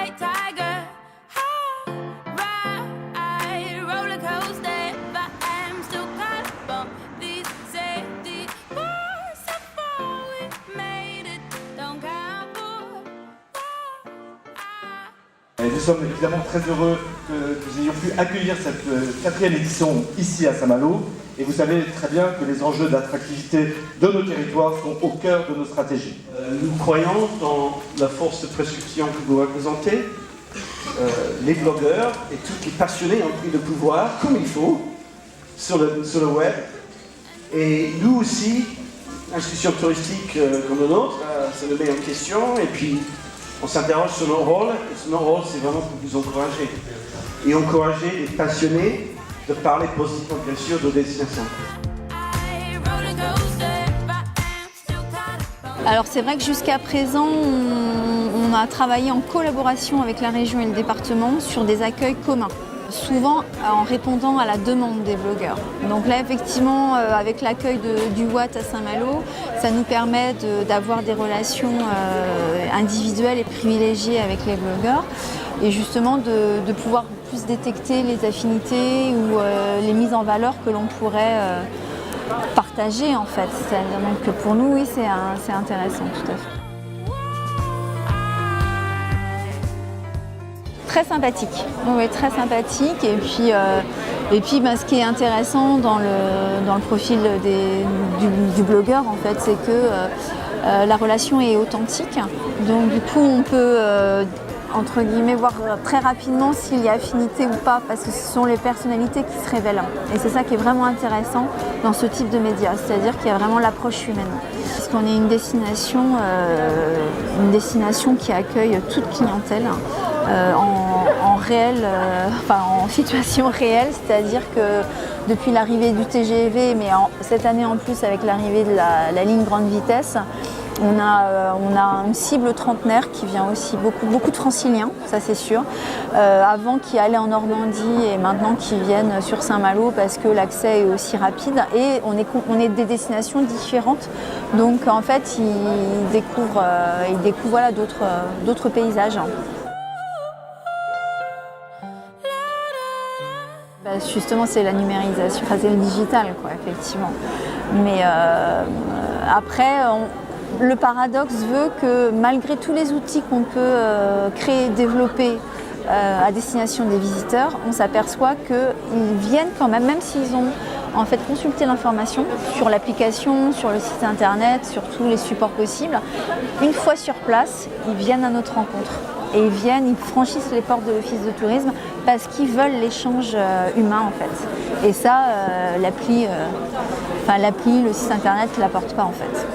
white tiger. Ride roller coaster, but I'm still caught up. These safety bars so far we made it. Don't count for. Et nous sommes évidemment très heureux que nous ayons pu accueillir cette quatrième édition ici à Saint-Malo. Et vous savez très bien que les enjeux d'attractivité de nos territoires sont au cœur de nos stratégies. Nous croyons dans la force de prescription que vous représentez. Les blogueurs et tous les passionnés ont pris le pouvoir comme il faut sur le web. Et nous aussi, institution touristique comme le nôtre, ça nous met en question et puis on s'interroge sur nos rôles. Et nos rôles, c'est vraiment pour vous encourager. Et encourager les passionnés de parler positivement, bien sûr, de destination. Alors c'est vrai que jusqu'à présent, on a travaillé en collaboration avec la région et le département sur des accueils communs, souvent en répondant à la demande des blogueurs. Donc là, effectivement, avec l'accueil du Watt à Saint-Malo, ça nous permet d'avoir des relations individuelles et privilégiées avec les blogueurs et justement de pouvoir plus détecter les affinités ou les mises en valeur que l'on pourrait partager en fait. Donc pour nous, oui, c'est intéressant, tout à fait. Très sympathique, oui, très sympathique. Et puis ce qui est intéressant dans le profil du blogueur, en fait, c'est que la relation est authentique. Donc du coup, on peut entre guillemets voir très rapidement s'il y a affinité ou pas, parce que ce sont les personnalités qui se révèlent. Et c'est ça qui est vraiment intéressant dans ce type de médias, c'est-à-dire qu'il y a vraiment l'approche humaine. Parce qu'on est une destination qui accueille toute clientèle. En situation réelle, c'est-à-dire que depuis l'arrivée du TGV, mais cette année en plus avec l'arrivée de la ligne grande vitesse, on a une cible trentenaire qui vient aussi, beaucoup de franciliens, ça c'est sûr, avant qui allaient en Normandie et maintenant qui viennent sur Saint-Malo parce que l'accès est aussi rapide et on est des destinations différentes. Donc en fait, ils découvrent voilà, d'autres paysages. Justement, c'est la numérisation, enfin, c'est le digital, quoi, effectivement. Mais après, le paradoxe veut que malgré tous les outils qu'on peut créer, développer à destination des visiteurs, on s'aperçoit qu'ils viennent quand même s'ils ont en fait consulté l'information sur l'application, sur le site internet, sur tous les supports possibles. Une fois sur place, ils viennent à notre rencontre. Et ils franchissent les portes de l'office de tourisme parce qu'ils veulent l'échange humain en fait. Et ça, l'appli, le site internet ne l'apporte pas en fait.